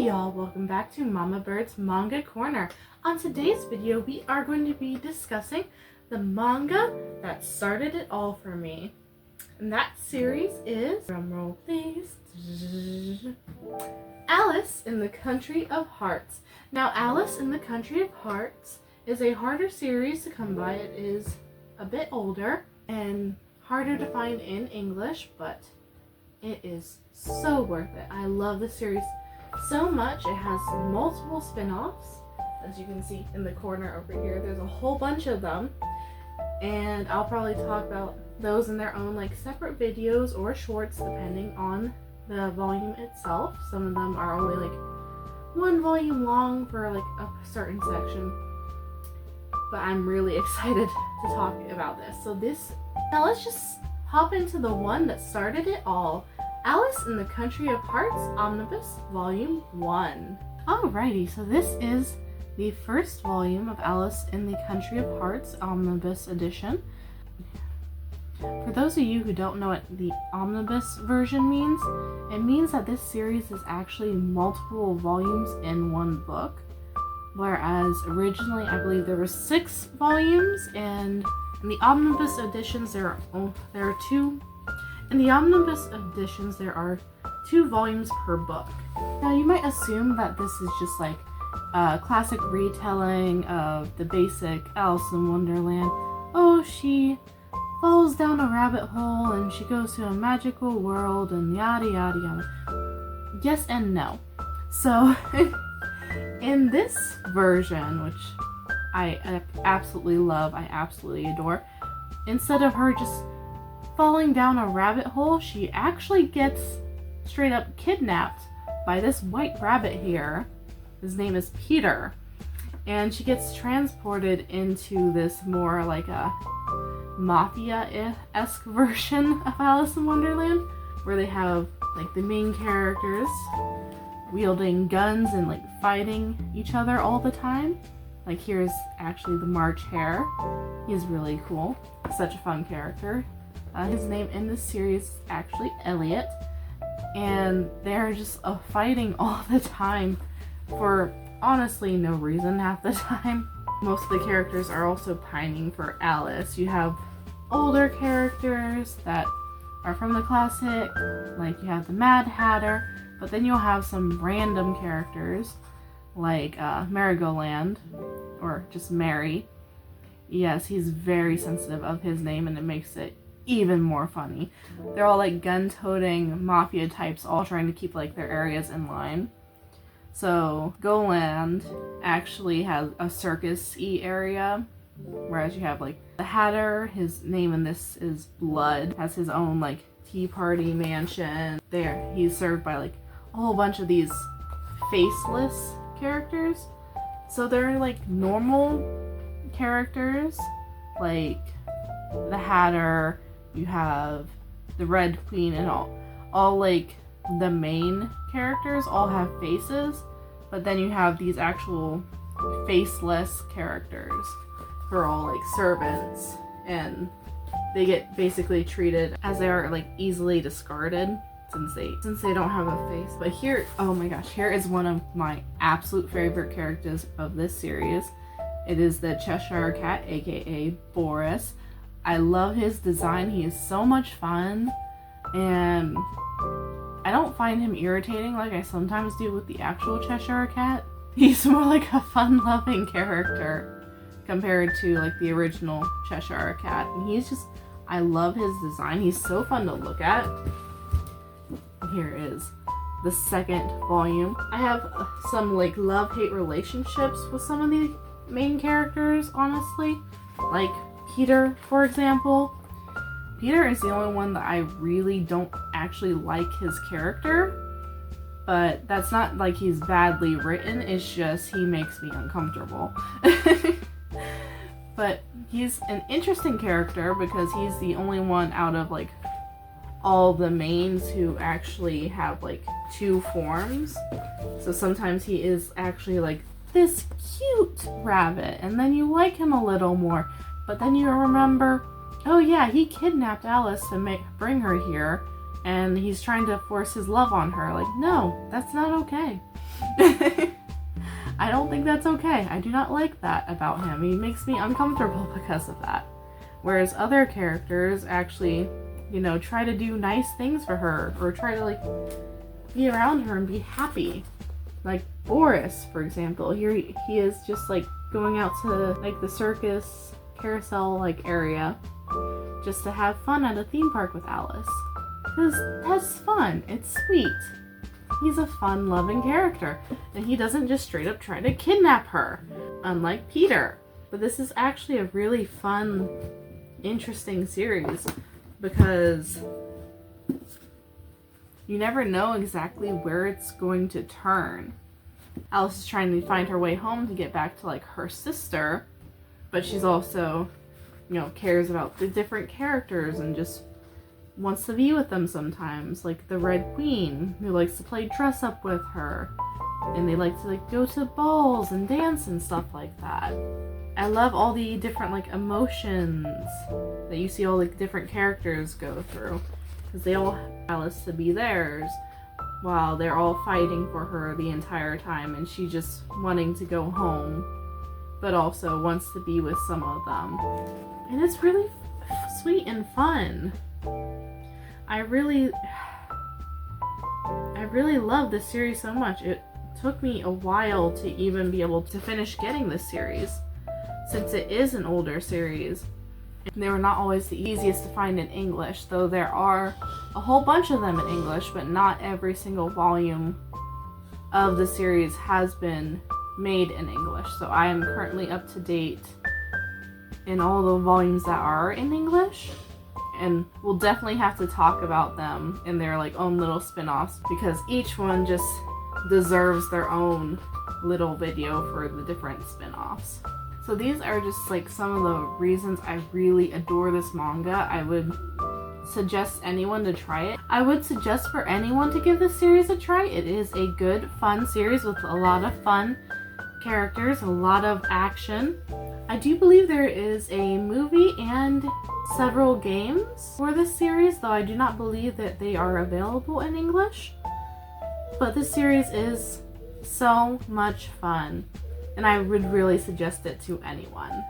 Hey y'all, welcome back to Mama Bird's Manga Corner. On today's video, we are going to be discussing the manga that started it all for me. And that series is, drumroll please, Alice in the Country of Hearts. Now, Alice in the Country of Hearts is a harder series to come by. It is a bit older and harder to find in English, but it is so worth it. I love the series so much. It has multiple spin-offs, as you can see in the corner over here. There's a whole bunch of them, and I'll probably talk about those in their own like separate videos or shorts depending on the volume itself. Some of them are only like one volume long for like a certain section, but I'm really excited to talk about this. Now let's just hop into the one that started it all. Alice in the Country of Hearts Omnibus Volume 1. Alrighty, so this is the first volume of Alice in the Country of Hearts Omnibus Edition. For those of you who don't know what the omnibus version means, it means that this series is actually multiple volumes in one book. Whereas originally I believe there were 6 volumes, and in the omnibus editions there are 2. In the omnibus editions, there are 2 volumes per book. Now, you might assume that this is just like a classic retelling of the basic Alice in Wonderland. Oh, she falls down a rabbit hole and she goes to a magical world and yada yada yada. Yes and no. So, in this version, which I absolutely love, I absolutely adore, instead of her just falling down a rabbit hole, she actually gets straight up kidnapped by this white rabbit here. His name is Peter, and she gets transported into this more like a mafia-esque version of Alice in Wonderland, where they have like the main characters wielding guns and like fighting each other all the time. Like here's actually the March Hare. He's really cool, such a fun character. His name in this series is actually Elliot, and they're just fighting all the time for honestly no reason half the time. Most of the characters are also pining for Alice. You have older characters that are from the classic, like you have the Mad Hatter, but then you'll have some random characters like Marigoland, or just Mary. Yes, he's very sensitive of his name, and it makes it even more funny. They're all like gun-toting mafia types, all trying to keep like their areas in line. So Goland actually has a circus-y area, whereas you have like the Hatter, his name in this is Blood, has his own like tea party mansion. There, he's served by like a whole bunch of these faceless characters. So they're like normal characters, like the Hatter. You have the Red Queen, and all like the main characters all have faces, but then you have these actual faceless characters who are all like servants, and they get basically treated as they are like easily discarded since they don't have a face. But here, oh my gosh, here is one of my absolute favorite characters of this series. It is the Cheshire Cat, aka Boris. I love his design. He is so much fun, and I don't find him irritating like I sometimes do with the actual Cheshire Cat. He's more like a fun-loving character compared to like the original Cheshire Cat, and he's just, I love his design. He's so fun to look at. Here is the second volume. I have some like love-hate relationships with some of the main characters, honestly. Like Peter, for example. Peter is the only one that I really don't actually like his character, but that's not like he's badly written, it's just he makes me uncomfortable. But he's an interesting character because he's the only one out of like all the mains who actually have like 2 forms. So sometimes he is actually like this cute rabbit, and then you like him a little more. But then you remember, oh yeah, he kidnapped Alice to bring her here, and he's trying to force his love on her. Like, no, that's not okay. I don't think that's okay. I do not like that about him. He makes me uncomfortable because of that. Whereas other characters actually, you know, try to do nice things for her or try to like be around her and be happy. Like Boris, for example. Here he is just like going out to like the circus carousel like area just to have fun at a theme park with Alice. Because that's fun. It's sweet. He's a fun, loving character. And he doesn't just straight up try to kidnap her, unlike Peter. But this is actually a really fun, interesting series because you never know exactly where it's going to turn. Alice is trying to find her way home to get back to like her sister, but she's also, you know, cares about the different characters and just wants to be with them sometimes, like the Red Queen, who likes to play dress up with her, and they like to like go to balls and dance and stuff like that. I love all the different like emotions that you see all the different characters go through, because they all want Alice to be theirs while they're all fighting for her the entire time, and she just wanting to go home but also wants to be with some of them. And it's really sweet and fun. I really love this series so much. It took me a while to even be able to finish getting this series, since it is an older series. They were not always the easiest to find in English, though there are a whole bunch of them in English, but not every single volume of the series has been made in English. So I am currently up to date in all the volumes that are in English, and we'll definitely have to talk about them in their like own little spin-offs, because each one just deserves their own little video for the different spin-offs. So these are just like some of the reasons I really adore this manga. I would suggest anyone to try it. I would suggest for anyone to give this series a try. It is a good, fun series with a lot of fun characters, a lot of action. I do believe there is a movie and several games for this series, though I do not believe that they are available in English. But this series is so much fun, and I would really suggest it to anyone.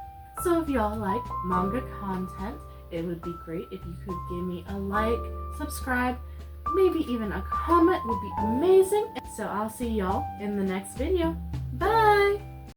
So if y'all like manga content, it would be great if you could give me a like, subscribe, maybe even a comment would be amazing. So I'll see y'all in the next video. Bye!